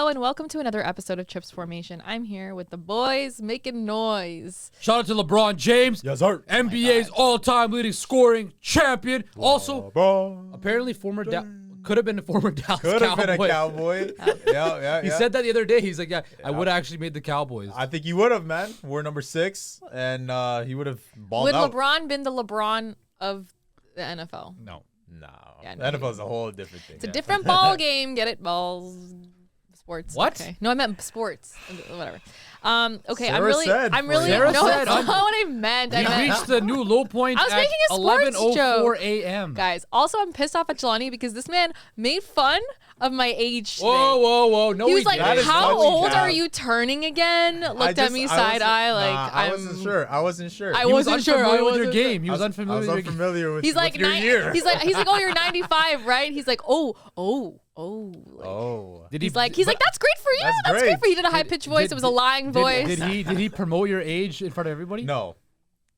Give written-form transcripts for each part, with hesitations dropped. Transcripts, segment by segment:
Hello and welcome to another episode of Chips Formation. I'm here with the boys making noise. Shout out to LeBron James. Yes, sir. NBA's all-time leading scoring champion. Also, LeBron. apparently could have been a former Dallas Could have Cowboy. been a Cowboy. yeah. He said that the other day. He's like, I would have actually made the Cowboys. I think he would have, man. We're number 6, and he would have balled Would out. LeBron been the LeBron of the NFL? No. No. Yeah, The NFL is a whole different thing. It's a different ball game. Get it? Balls. Sports. What? Okay. No, I meant sports. Whatever. Okay, Sarah said I'm for really. you. Sarah No, said, that's not what I meant. We reached the new low point I was at making a sports 11:04 a.m. Guys, also I'm pissed off at Jelani because this man made fun of my age today. Whoa. No, He was like, That is how totally old cap. are you turning again? Looked at me side eye like I wasn't sure. I He was wasn't sure. unfamiliar I with your wasn't game. He was I unfamiliar was with your game. unfamiliar with, He's like, with your year. he's like, oh, you're 95, right? He's like, oh. Like, Did he's like, that's great for you. That's That's great great. for you. He did a high pitched voice. It was a lying voice. Did he promote your age in front of everybody? No.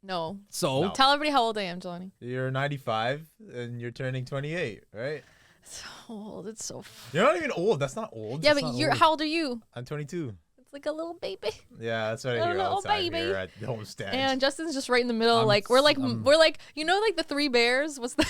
No. So No. Tell everybody how old I am, Jelani. You're 95, and you're turning 28, right? So old. It's so. You're not even old. That's not old. Yeah, That's but not you're. old. How old are you? I'm 22. It's like a little baby. Yeah, that's what I A hear all little the time baby. here at the homestand. And Justin's just right in the middle. I'm Like we're like s- you know like the Three Bears. What's the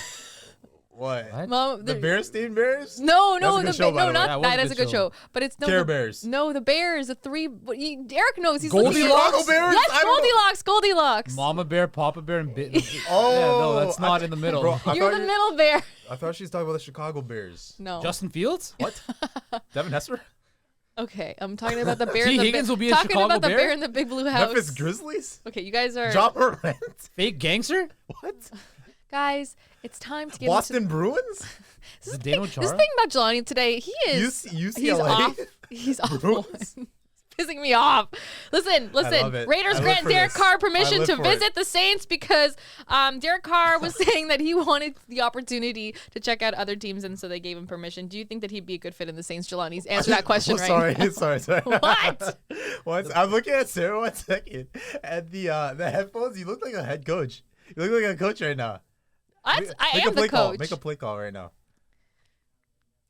What? What? Mom? The Bearstein Bears? No, That's a good show, by the way. not That was that. a Is a good good show. But it's no Care the, Bears. No, the Bears. The three. Derek knows. He's Goldilocks? looking at- Chicago Bears? Yes, I don't know. Goldilocks. Mama Bear, Papa Bear, and Oh, yeah, no, that's not in the middle. Bro, You're the middle bear. I thought she was talking about the Chicago Bears. No. Justin Fields? What? Devin Hester? Okay, I'm talking about the bear. T. in the Higgins will be a talking Chicago about the Bear? bear in the big blue house. Memphis Grizzlies? Okay, you guys are John Morant? Fake gangster? What? guys. It's time to get Boston into Bruins? Is it Dano this Chara? thing about Jelani today. He is. UCLA? He's off. He's off. Bruins? Pissing me off. Listen. love it. Raiders I live grant for Derek this. Carr I permission live to for visit it. the Saints because Derek Carr was saying that he wanted the opportunity to check out other teams, and so they gave him permission. Do you think that he'd be a good fit in the Saints, Jelani's? Answer that question right now. Sorry. What? I'm looking at Sarah 1 second. And the headphones, you look like a head coach. You look like a coach right now. I Make am a play the call. coach. Make a play call right now.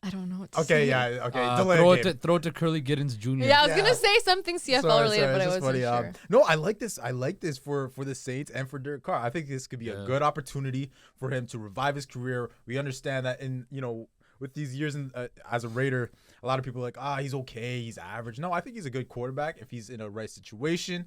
I don't know what to Okay, say. yeah, okay. Delay throw game. it to Curly Giddens Jr. Yeah, I was Yeah. gonna say something CFL Sorry, related, but I it's just wasn't funny. sure. No, I like this. I like this for the Saints and for Derek Carr. I think this could be Yeah. a good opportunity for him to revive his career. We understand that with these years as a Raider, a lot of people are like, he's okay, he's average. No, I think he's a good quarterback if he's in a right situation.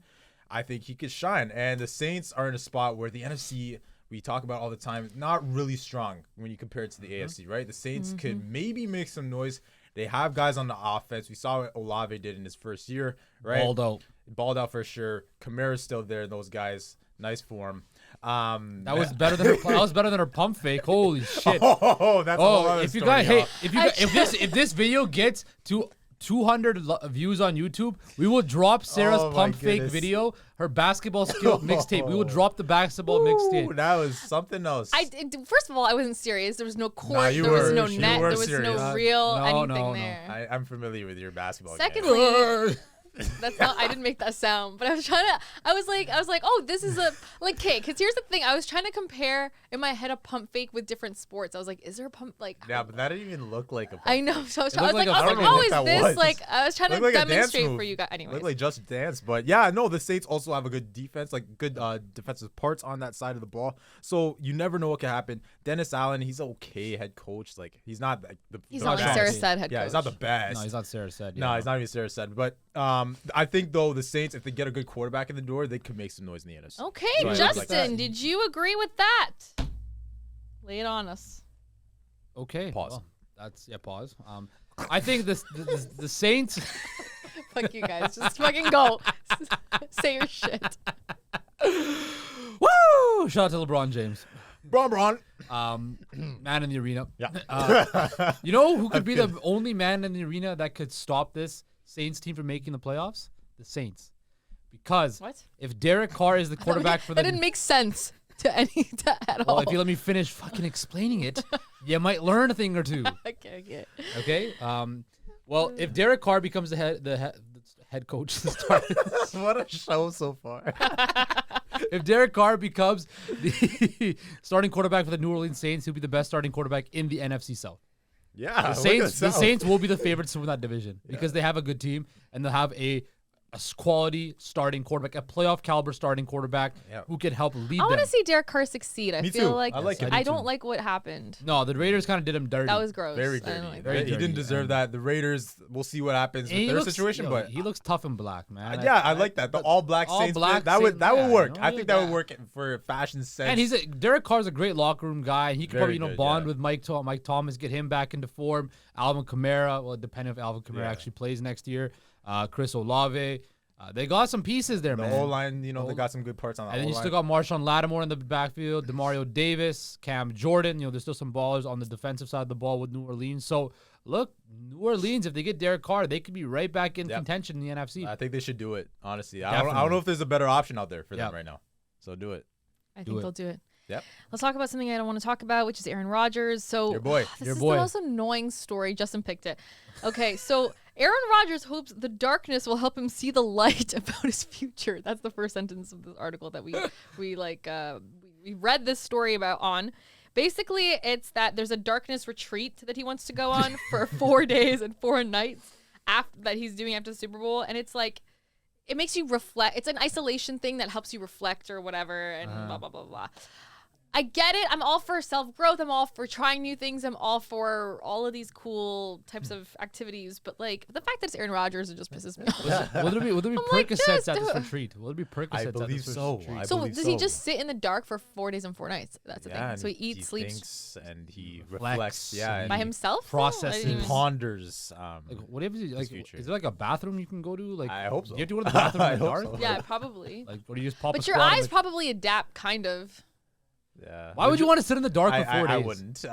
I think he could shine. And the Saints are in a spot where the NFC, we talk about all the time, not really strong when you compare it to the AFC, right? The Saints could maybe make some noise. They have guys on the offense. We saw what Olave did in his first year, right? Balled out for sure. Kamara's still there. Those guys, nice form. That was better than her pump fake. Holy shit! Oh, that's a whole other if you story, guys, y'all. if this video gets to 200 views on YouTube, we will drop Sarah's Oh my pump fake goodness. video, her basketball skill mixtape. We will drop the basketball mixtape. That was something else. First of all, I wasn't serious. There was no court. you there was were. no You net. were There was serious. no real No, anything no. there. I'm familiar with your basketball game. Secondly, that's not. I didn't make that sound, but I was trying to. I was like, oh, this is a okay. Because here's the thing. I was trying to compare in my head a pump fake with different sports. I was like, is there a pump like? Yeah, but that didn't even look like a pump. I know. So I was looked like, like a oh, pump. is That this was. like? I was trying to Looked like a dance demonstrate move. for you guys. Anyways, Look like Just Dance, but yeah, no, the Saints also have a good defense, like good defensive parts on that side of the ball. So you never know what can happen. Dennis Allen, he's okay head coach. Like he's not like he's the not like best. Sarah said head coach. Yeah, he's not the best. No, he's not Sarah said. No, he's not even Sarah said. But I think though the Saints, if they get a good quarterback in the door, they could make some noise in the NFC. Okay, Right. Justin, Like that. did you agree with that? Lay it on us. Okay. Pause. Well, that's pause. I think the Saints. Fuck you guys. Just fucking go. Say your shit. Woo! Shout out to LeBron James. Bron. Man in the arena. Yeah. You know who could be the only man in the arena that could stop this Saints team from making the playoffs? The Saints. Because What? if Derek Carr is the quarterback for the That didn't make sense at all. well, if you let me finish fucking explaining it, you might learn a thing or two. Okay. Okay. Well, if Derek Carr becomes the head coach, to start, What a show so far. if Derek Carr becomes the starting quarterback for the New Orleans Saints, he'll be the best starting quarterback in the NFC South. Yeah, The look at Saints, the South. Saints will be the favorites to win that division because they have a good team and they'll have a quality starting quarterback, a playoff caliber starting quarterback Yeah. who can help lead I want them. to see Derek Carr succeed. I Me feel too. like I like it. I Me don't too. like what happened. No, the Raiders kind of did him dirty. That was gross. Very I didn't dirty. like Very that. He didn't dirty, deserve and- that. The Raiders, we'll see what happens And with he their looks- situation, yo, but he looks tough and black, man. yeah, I like that. The all black all Saints black fit, that would Saints, that would yeah, work. you I know, think that would yeah. work for fashion sense. And Derek Carr's a great locker room guy. He could Very probably good, bond yeah. with Mike Thomas, get him back into form. Alvin Kamara, well, depending if Alvin Kamara Yeah. actually plays next year. Chris Olave. They got some pieces there, the man. O line, they got some good parts on that. And then you still got Marshawn Lattimore in the backfield, Demario Davis, Cam Jordan. There's still some ballers on the defensive side of the ball with New Orleans. So, look, New Orleans, if they get Derek Carr, they could be right back in contention in the NFC. I think they should do it. Honestly, I Definitely. don't know if there's a better option out there for them Yep. right now. So do it. I Do think it. they'll do it. Yep. Let's talk about something I don't want to talk about, which is Aaron Rodgers. So Your boy. this Your is boy. the most annoying story. Justin picked it. Okay, so Aaron Rodgers hopes the darkness will help him see the light about his future. That's the first sentence of the article that we read this story about on. Basically, it's that there's a darkness retreat that he wants to go on for 4 days and 4 nights that he's doing after the Super Bowl, and it's like it makes you reflect. It's an isolation thing that helps you reflect or whatever, and blah blah blah blah. I get it. I'm all for self-growth. I'm all for trying new things. I'm all for all of these cool types of activities. But, like, the fact that it's Aaron Rodgers, it just pisses me off. Will there be like, Percocets just at do this it. retreat? Will there be Percocets I at believe this so. retreat? I So believe does he so. just sit in the dark for 4 days and 4 nights? That's the thing. and So he eats, sleeps thinks, and he Reflects reflects. Yeah, and by and himself? processes. I didn't he even- ponders. Like, what if you, like, future. is there like a bathroom you can go to? Like, I hope so. Do you have to go to the bathroom I in the hope dark? so. Yeah, probably. Like, or do you just pop a But your squat in eyes the- probably adapt, kind of. Yeah. Why would you want to sit in the dark for 4 days? I wouldn't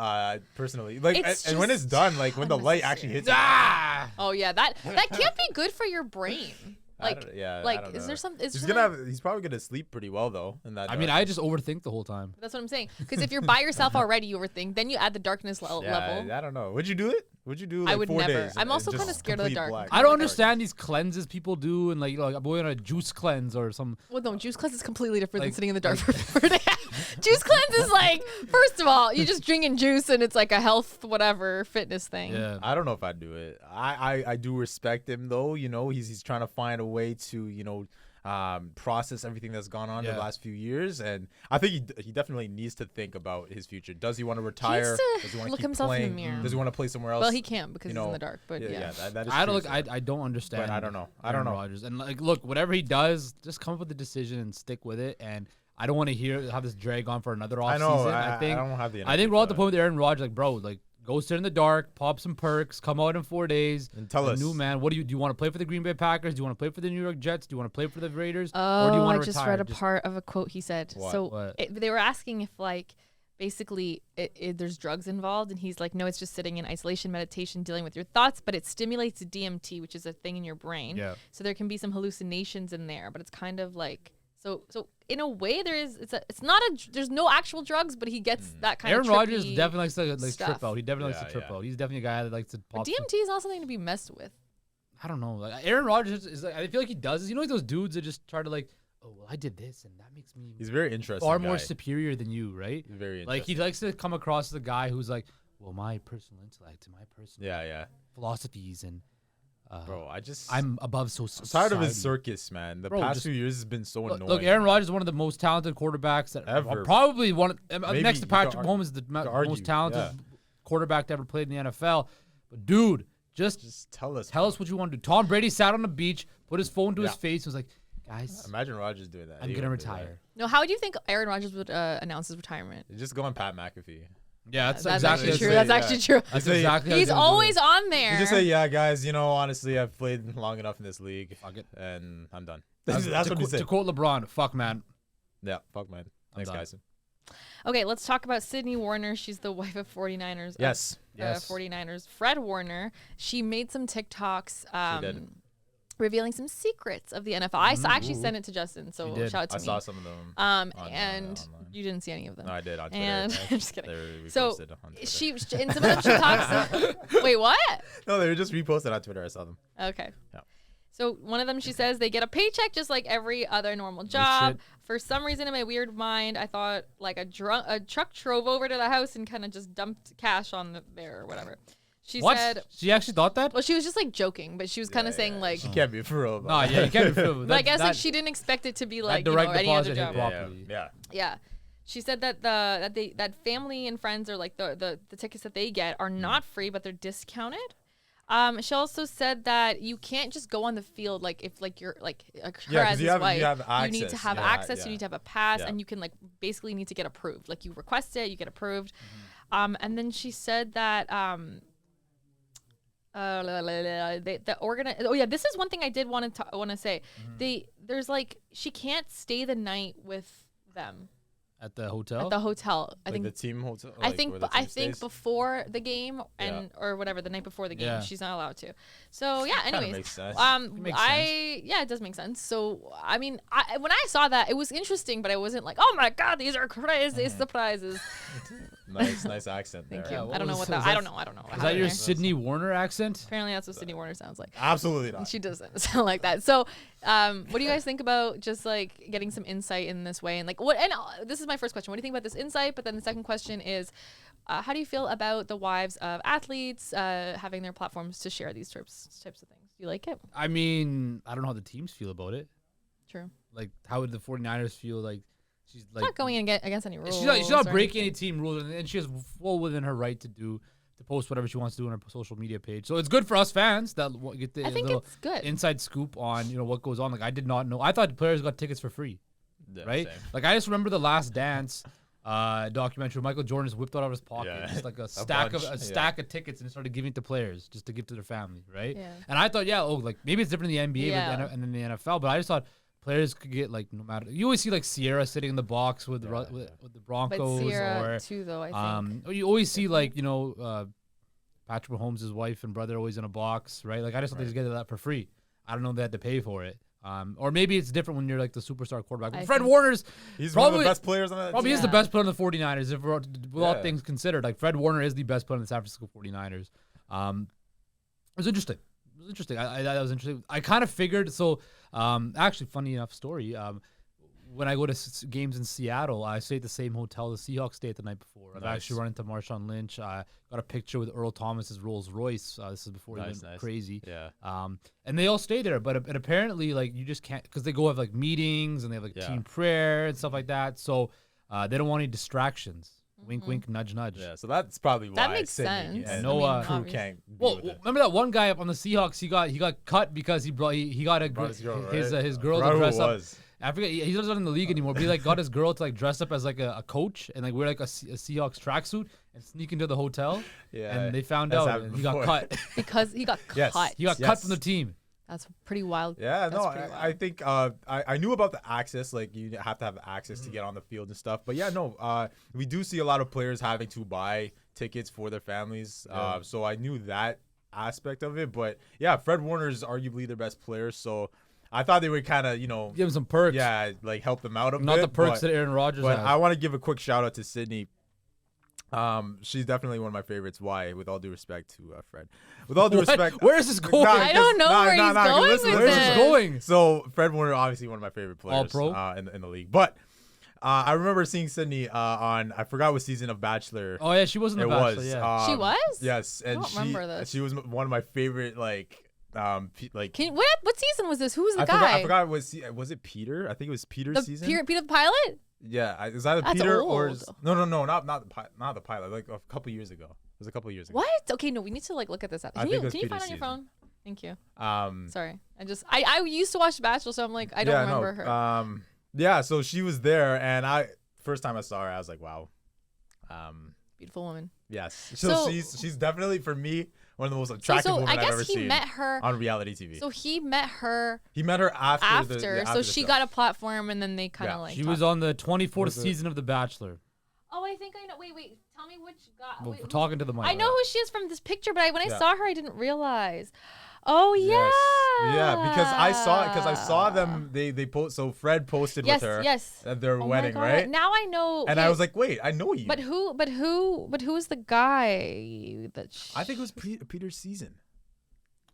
personally. Like, It's and when it's just done, like when the light actually hits. Ah! Oh, yeah. That can't be good for your brain. I Like, don't- yeah, I like don't is know. there some? Is He's there gonna have. He's probably gonna sleep pretty well though. In that. I mean, I just overthink the whole time. That's what I'm saying. Because if you're by yourself already, you overthink. Then you add the darkness level. I don't know. Would you do it? Would you do? Like I would 4 never. days I'm and also just kinda scared of the complete dark. black? I don't understand these cleanses people do, and like I'm going on a juice cleanse or some. Well, no, juice cleanse is completely different than Like- sitting in the dark for a day. Juice cleanse is like, first of all, you're just drinking juice and it's like a health, whatever, fitness thing. Yeah. I don't know if I'd do it. I do respect him though. He's trying to find a way to process everything that's gone on the Yeah. last few years, and I think he definitely needs to think about his future. Does he want to retire? to Does he want look keep himself in the playing? mirror. Does he want to play somewhere else? Well, he can't because You he's in know, the dark. But yeah. that is I don't true, look. so- I don't understand. But I don't know. Aaron Rodgers. And like, look, whatever he does, just come up with a decision and stick with it. And I don't want to have this drag on for another offseason. I know. I think I don't have the. I think we're at the point with Aaron Rodgers. Like, bro, like go sit in the dark, pop some perks, come out in 4 days. And tell a us. new man. What do you want to play for the Green Bay Packers? Do you want to play for the New York Jets? Do you want to play for the Raiders? Oh, or do you I want to just retire? read a part of a quote he said. What? So What? they were asking if like basically there's drugs involved, and he's like, no, it's just sitting in isolation, meditation, dealing with your thoughts, but it stimulates DMT, which is a thing in your brain. Yeah. So there can be some hallucinations in there, but it's kind of like so in a way there's no actual drugs, but he gets that kind Aaron of Rodgers trippy definitely likes to trip stuff. out. He definitely likes Yeah, to trip yeah. out. He's definitely a guy that likes to pop. But DMT is not something to be messed with. I don't know. Like, Aaron Rodgers is like, I feel like he does this. Like those dudes that just try to like, oh, well, I did this and that makes me He's very interesting. far guy. more superior than you, right? He's very Like he interesting. likes to come across as a guy who's like, well, my personal intellect and my personal Yeah. philosophies and Bro, I'm above so. I'm tired of his society. circus, man. The Bro, past just- few years has been so annoying. Look, Aaron Rodgers is one of the most talented quarterbacks that Ever. probably one Maybe next to you could Patrick argue- Mahomes, the argue, most talented yeah. quarterback to ever played in the NFL. But dude, just tell us. tell us what you want to do. Tom Brady sat on the beach, put his phone to his Yeah. face, and was like, guys, Imagine Rodgers doing that. I'm He gonna wouldn't do retire. No, how do you think Aaron Rodgers would announce his retirement? that. Just go on Pat McAfee. Yeah, that's That's exactly actually what true. I That's say, actually true. That's He's exactly. how He's gonna do always it. on there. You just say, yeah, guys. Honestly, I've played long enough in this league, Fuck it. and I'm done. That's That's to, what he qu- said. to quote LeBron, "Fuck man." Yeah, fuck man. Thanks, done. guys. Okay, let's talk about Sydney Warner. She's the wife of 49ers. Yes. 49ers. Fred Warner. She made some TikToks did. revealing some secrets of the NFL. I actually sent it to Justin, so She did. shout out to I me. saw some of them. And online. you didn't see any of them. No, I did on Twitter. And I'm just kidding. They were So reposted on Twitter. she in some of them she talks. Wait, what? No, they were just reposted on Twitter. I saw them. Okay. Yeah. So one of them, she says they get a paycheck just like every other normal job. shit. For some reason, in my weird mind, I thought like a truck drove over to the house and kind of just dumped cash on there or whatever. She What? said, She actually thought that? well, she was just like joking, but she was kind of saying like, She can't be for real. No, yeah, you can't be true. but I guess like she didn't expect it to be like direct any other deposit hit job. properly. Yeah. She said that that family and friends or like the tickets that they get are not free, but they're discounted. She also said that you can't just go on the field like if like you're like her as his wife. You need to have access. You need to have a pass, and you can like basically need to get approved. Like you request it, you get approved. And then she said that this is one thing I did want to say. There's like she can't stay the night with them. At the hotel? At the hotel. I Like think the team hotel. I think before the game or whatever, the night before the game, Yeah. she's not allowed to. So yeah, anyways. Makes sense. It does make sense. So I mean, when I saw that, it was interesting, but I wasn't like, oh my god, these are crazy surprises. Nice accent there. Thank you. Yeah, I don't know what that. I don't know. Is that your Sydney Warner accent? Apparently, that's what Sydney Warner sounds like. Absolutely not. She doesn't sound like that. So, what do you guys think about just like getting some insight in this way? And like, what? And this is my first question. What do you think about this insight? But then the second question is, how do you feel about the wives of athletes having their platforms to share these types of things? Do you like it? I mean, I don't know how the teams feel about it. True. Like, how would the 49ers feel? Like, she's like Not going against any rules. she's not or breaking any anything. team rules, and she has full within her right to post whatever she wants to do on her social media page. So it's good for us fans that get the I think little it's good. inside scoop on what goes on. Like, I did not know. I thought players got tickets for free, Yeah, right? same. Like, I just remember the Last Dance documentary. Michael Jordan just whipped out of his pocket just like a stack of tickets and started giving it to players just to give to their family, right? Yeah. And I thought, like maybe it's different in the NBA and in the NFL, but I just thought players could get like no matter. You always see like Sierra sitting in the box with the Broncos, But Sierra or too, though, I think. or you always see like Patrick Mahomes' wife and brother always in a box, right? Like I just thought they just get that for free. I don't know if they had to pay for it. Or maybe it's different when you're like the superstar quarterback. Fred Warner's He's probably one of the best players on that probably team. is the best player on the 49ers with all things considered. Like Fred Warner is the best player on the San Francisco 49ers. It was interesting. That was interesting. I kind of figured. So actually, funny enough story. When I go to games in Seattle, I stay at the same hotel the Seahawks stay at the night before. I've actually run into Marshawn Lynch. I got a picture with Earl Thomas's Rolls Royce. This is before he went crazy. Yeah. And they all stay there, but apparently, like you just can't because they go have like meetings and they have like team prayer and stuff like that. So they don't want any distractions. Wink, wink, nudge, nudge. Yeah. So that's probably why That makes Sydney sense. and No, crew can't. Well, remember that one guy up on the Seahawks? He got cut because he got his girl to dress up. I forget he's not in the league anymore, but he like got his girl to like dress up as like a coach and like wear like a Seahawks tracksuit and sneak into the hotel. Yeah, and they found out and he got cut because he got cut. He got cut from the team. That's pretty wild. Yeah, I think I knew about the access. Like you have to have access to get on the field and stuff. But yeah, no, we do see a lot of players having to buy tickets for their families. So I knew that aspect of it. But yeah, Fred Warner is arguably their best player. So I thought they would kind of, give him some perks. Yeah, like help them out a bit. Not the perks that Aaron Rodgers has. But I want to give a quick shout out to Sydney. She's definitely one of my favorites. Why? With all due respect to Fred. With all due respect. Where is this going? I don't know where he's going with Where is this going? So Fred Warner, obviously one of my favorite players. All pro? In the league. But I remember seeing Sydney on, I forgot what season of Bachelor. Oh yeah, she was in the Bachelor. Yeah. She was? Yes, and I don't remember this. She was one of my favorite like. What season was this? Who was the guy? I forgot. Was it Peter? I think it was Peter's season. Peter the pilot? Yeah, is either That's Peter old. or not the pilot. Like a couple years ago. It was a couple years ago. What? Okay, no, we need to like look at this up. Can you find on your phone? Thank you. Sorry, I used to watch Bachelor, so I'm like I don't remember her. Yeah, so she was there, and first time I saw her, I was like, wow. Beautiful woman. Yes. So she's definitely for me one of the most attractive women I've ever seen. I guess he met her on reality TV. So he met her. He met her after. So she got a platform, and then they kind of like. She was on the 24th season of The Bachelor. Oh, I think I know. Wait. Tell me which guy. Well, talking to the mic. I know who she is from this picture, but when I saw her, I didn't realize. Oh yeah. Yes. Yeah, because I saw them. They post. So Fred posted with her. Yes. At their wedding, right? Now I know. And I was like, wait, I know you. But who is the guy that? I think it was Peter's season.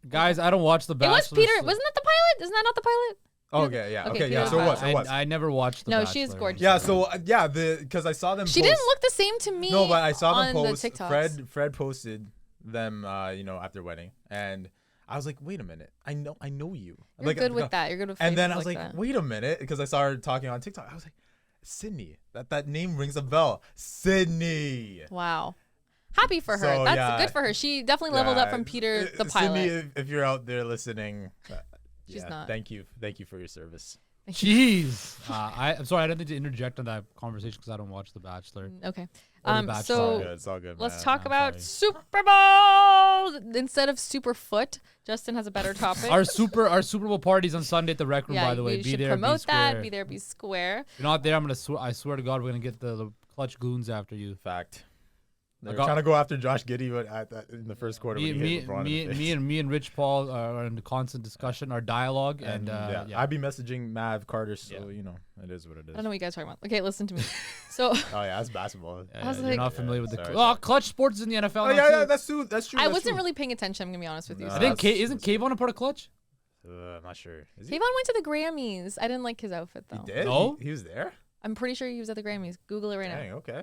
Guys, I don't watch The Bachelor. It was Peter. Wasn't that the pilot? Isn't that not the pilot? Okay, yeah. So it was. I never watched The Bachelor. No, she is gorgeous. Yeah, so because I saw them. She didn't look the same to me. No, but I saw them on post. The TikToks. Fred posted them, at their wedding, and I was like, wait a minute, I know you. You're Like, good with that. You're good with. and then I phrases was like, that. wait a minute, because I saw her talking on TikTok. I was like, Sydney. That name rings a bell. Sydney. Wow. Happy for her. So, That's yeah. good for her. She definitely leveled up from Peter the pilot. Sydney, if you're out there listening, She's not. Thank you for your service. Jeez. I'm sorry. I didn't need to interject on that conversation because I don't watch The Bachelor. Okay. Or The Bachelor. So It's all good. let's man. talk I'm about sorry. Super Bowl instead of Superfoot. Justin has a better topic. Our Super Bowl party's on Sunday at the Rec Room. yeah, By the way, we be should there. promote be that. square. Be there, be square. If you're not there, I swear to God, we're gonna get the clutch goons after you. Fact. They I were got- trying to go after Josh Giddey, but in the first quarter, when he hit LeBron in the face. Me and Rich Paul are in constant discussion, our dialogue, and I'd be messaging Mav Carter, so it is what it I is. don't know what you guys are talking about. Okay, listen to me. So Oh yeah, that's basketball. I was you're like- not familiar with sorry. Clutch Sports is in the NFL. Oh now, yeah, too. that's true. That's true. I that's wasn't true. really paying attention. I'm gonna be honest with you. No, So I think that's- isn't Kayvon a part of Clutch? I'm not sure. Is he? Kayvon went to the Grammys. I didn't like his outfit though. He did. No? He was there. I'm pretty sure he was at the Grammys. Google it right now. Dang. Okay.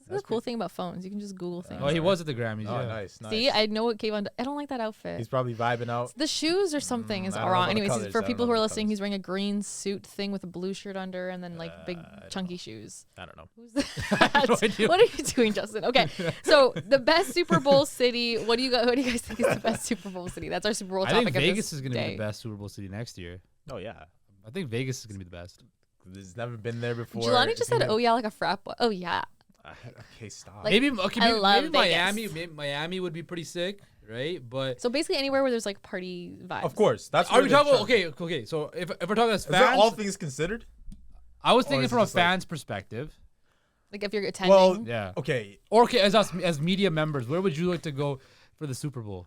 This is the cool thing about phones. You can just Google things. Oh, he was at the Grammys. Oh, yeah. nice. See, I know what Kayvon. I don't like that outfit. He's probably vibing out. The shoes or something is I don't know wrong. about the Anyways, colors. for I don't people know who are about the listening, colors. he's wearing a green suit thing with a blue shirt under, and then like big I don't chunky shoes. I don't know. Who's have no that? idea. What are you doing, Justin? Okay, so the best Super Bowl city. What do you guys think is the best Super Bowl city? That's our Super Bowl I topic. think of Vegas this is gonna be day. the best Super Bowl city next year. Oh yeah. I think Vegas is gonna be the best. There's never been there before. Jelani just said, "Oh yeah," like a frat boy. Oh yeah. Okay, stop. Like, maybe I love maybe Vegas. Miami. Maybe Miami would be pretty sick, right? But So basically anywhere where there's like party vibes. of course, that's. are where we they're talking about trying- okay? So if we're talking as Is that fans, all things considered? I was or thinking is from it a just like- fan's perspective. Like if you're attending. Well, Yeah. okay. Or okay, as us as media members, where would you like to go for the Super Bowl?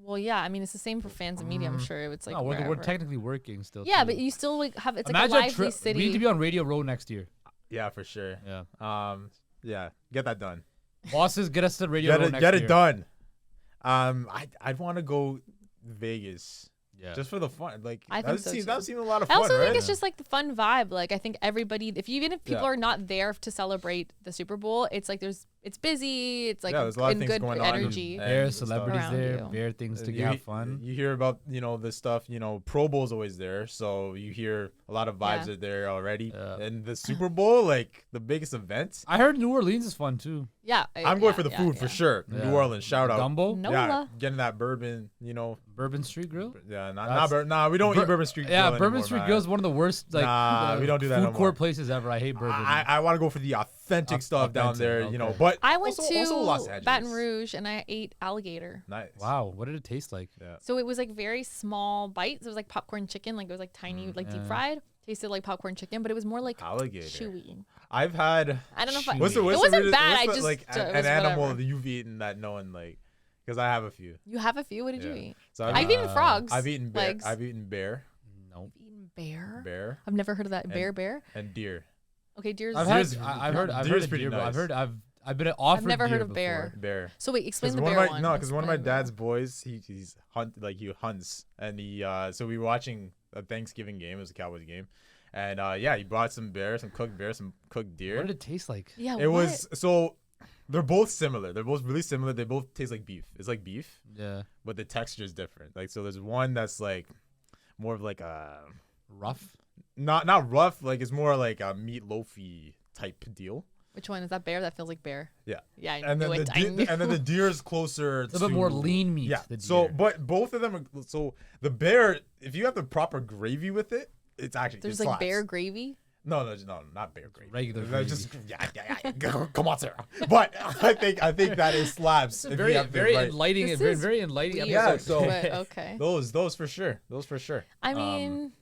Well, yeah. I mean, it's the same for fans and media. I'm sure it's like. No, we're wherever. technically working still. Yeah, too. but you still like have it's Imagine like a a lively trip. city. We need to be on Radio Row next year. Yeah, for sure. Yeah. Yeah, get that done. Bosses, get us to Radio Row next Get year. it done. I'd want to go Vegas. Yeah. Just for the fun. Like I think that so, seems too. that seems a lot of I fun, also right? think it's just like the fun vibe. Like I think everybody, even if people Yeah. are not there to celebrate the Super Bowl, it's like it's busy. It's like Yeah, there's a lot of in things good going on energy. and- There's stuff. celebrities Around there. you. There are things to You- have fun. You hear about this stuff. Pro Bowl's always there, so you hear a lot of vibes Yeah. are there already. Yeah. And the Super Bowl, like the biggest event. I heard New Orleans is fun too. Yeah, I'm going for the food for sure. Yeah. New Orleans, shout out. Gumbo, No. Yeah, Nola. getting that bourbon. Bourbon Street Grill. Yeah, That's- nah, we don't Bur- eat Bourbon Street. Yeah, Grill Bourbon anymore, Street man. Grill is one of the worst like Nah, we don't do that food no more. court places ever. I hate bourbon. I want to go for the authentic stuff down Authentic, there, okay. But I went also Los to Angeles. Baton Rouge and I ate alligator. Nice. Wow, what did it taste like? Yeah. So it was like very small bites. It was like popcorn chicken. Like it was like tiny, like deep Yeah. fried. Tasted like popcorn chicken, but it was more like Alligator. chewy. I've had. I don't know if I, What's the, it what's the wasn't weirdest- bad. I what's just the, like it an was animal whatever. that you've eaten that no one like, because I have a few. You have a few. What did you Yeah. eat? So I've eaten frogs. I've eaten bear. legs. I've eaten bear, No. eaten bear. bear, I've never heard of that. Bear. and deer. Okay, deer's. I've Deer's- heard deer's of pretty deer, but nice. I've been offered. I've never heard deer of bear. before. Bear. So wait, explain Because the one bear of my one. no, because one of my Explain the bear. dad's boys, he hunts, and so we were watching a Thanksgiving game. It was a Cowboys game, and he brought some bear, some cooked deer. What did it taste like? Yeah, It what? was so. They're both similar. They're both really similar. They both taste like beef. It's like beef, Yeah, but the texture is different. Like so, there's one that's like more of like a rough. not rough. Like it's more like a meatloafy type deal. Which one is that? Bear that feels like bear. Yeah. Yeah, I And knew then it. the I deer, knew. and then the deer is closer. A little bit more lean meat. Yeah. The So, deer. but both of them are. So the bear, if you have the proper gravy with it, it's actually There's it like slaps. bear gravy. No, not bear gravy. Regular That's gravy. Just yeah. Come on, Sarah. But I think that it slaps. if you very have the very right- enlightening. This Very is very enlightening. Weird, Yeah, episode. so- but okay. Those for sure. Those for sure. I mean,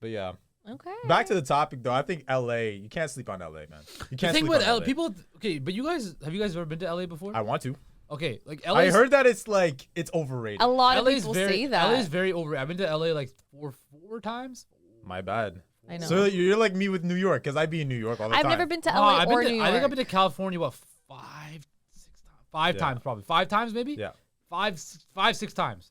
But yeah. okay. Back to the topic though. I think LA. You can't sleep on LA, man. You The can't thing sleep with on LA, LA. people. Okay, but have you guys ever been to LA before? I want to. Okay, like LA. I heard that it's like it's overrated. A lot of LA is people very say that. LA is very over. I've been to LA like four times. My bad. I know. So you're like me with New York, because I be in New York all the I've time. never been to No, LA I've been or to- New York. I think I've been to California. What 5 Yeah. times probably 5 times maybe. Yeah. 5-6 times.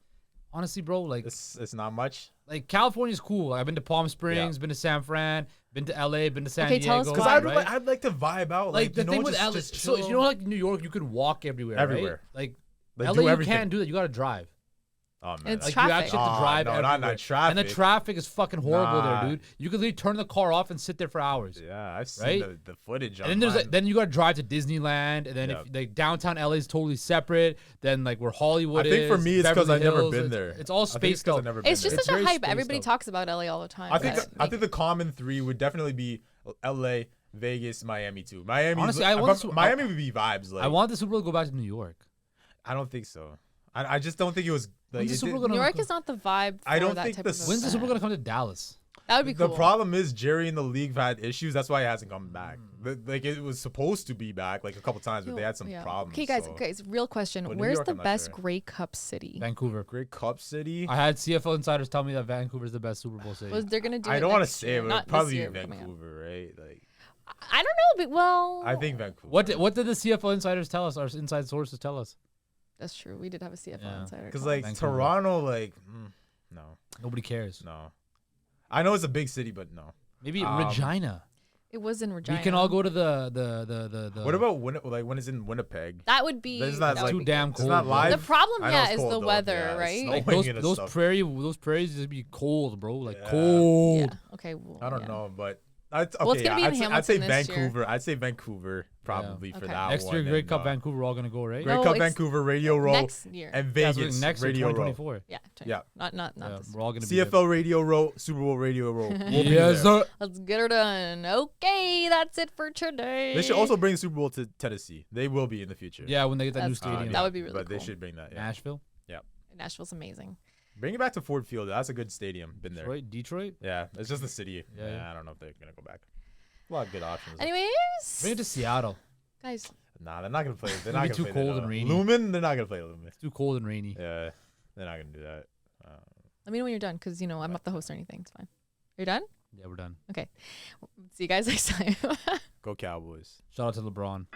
Honestly, bro, like It's not much. California's cool. I've been to Palm Springs, been to San Fran, been to LA, been to San Okay, Diego. tell us Because why. I'd like to vibe out. Like the you know, thing with just- LA, just so chill. you know, like New York, you could walk everywhere. Everywhere. Right? Like They LA, do you everything. can't do that. You got to drive. Oh man, it's that's- Like traffic. you actually have to Oh, drive no, everywhere. not traffic. And the traffic is fucking horrible Nah. there, dude. You could literally turn the car off and sit there for hours. Yeah, I've seen Right? the footage. And then there's online. then you got to drive to Disneyland, and then Yeah. if like downtown LA is totally separate, then like where Hollywood I think is. for me, it's because Beverly I've never Hills, been it's- there. It's all I think spaced 'cause out. I've never been It's just there. such a very hype. spaced Everybody out. talks about LA all the time. I think but I think the common three would definitely be LA, Vegas, Miami too. Miami, Honestly, I want to- Miami would be vibes. Like I want the Super Bowl to go back to New York. I don't think so. I just don't think it was. Like, When's the it Super did- Bowl New gonna York come? is not the vibe. For I don't that think type the- of When's the event. Super Bowl gonna come to Dallas? That would be cool. The problem is Jerry and the league have had issues. That's why it hasn't come back. Like it was supposed to be back like a couple times, but they had some Yeah. problems. Okay, guys. so. Guys, real question. But New Where's York, the I'm not best sure. Grey Cup city? Vancouver. Great Cup City. I had CFL insiders tell me that Vancouver is the best Super Bowl city. Was they're gonna do? I it don't want to next say year. it, but Not it'd probably this year, be but coming up. Vancouver, right? Like I don't know, but well, I think Vancouver. What did the CFL insiders tell us? Our inside sources tell us. that's true. We did have a CFL Yeah. insider. Because call. like Vancouver. Toronto, like no, Nobody cares. no. I know it's a big city, but no. Maybe Um, Regina. it was in Regina. We can all go to the. What about when it's in Winnipeg? That would be. There's not that like would too be damn It's cold, not bro. live. The problem, I know yeah, it's is cold, the though. weather, Yeah, it's right? snowing Like those and those stuff. prairies just be cold, bro. Like Yeah. cold. Yeah. Okay. Well, I don't yeah. know, but okay, Well, it's gonna be in I'd say Hamilton this year. Vancouver. I'd say Vancouver probably for Okay. that Next one. year, Great and, Cup Vancouver, we're all gonna go, right? Great No, Cup it's Vancouver Radio Row Next year. and Yeah, so Vegas next year, Radio Row. 2024. Yeah. Yeah. Not Yeah, this. we're all gonna be CFL Radio Row, Super Bowl Radio Row. We'll be Yes, there. sir. Let's get her done. Okay, that's it for today. They should also bring the Super Bowl to Tennessee. They will be in the future. Yeah, when they get that new That's- stadium. that would be really But cool. they should bring that. Yeah. Nashville, Nashville's amazing. Bring it back to Ford Field. That's a good stadium. Been there. Detroit. Yeah, it's just the city. Yeah. Yeah, I don't know if they're gonna go back. A lot of good options. Anyways, Bring it to Seattle. guys, Nah, they're not gonna play. They're It'll not be gonna too play cold that, and rainy. Lumen, they're not gonna play Lumen. It's too cold and rainy. Yeah, they're not gonna do that. let me know when you're done, because I'm not the host or anything. It's fine. You're done? Yeah, we're done. See you guys next time. Go Cowboys. Shout out to LeBron.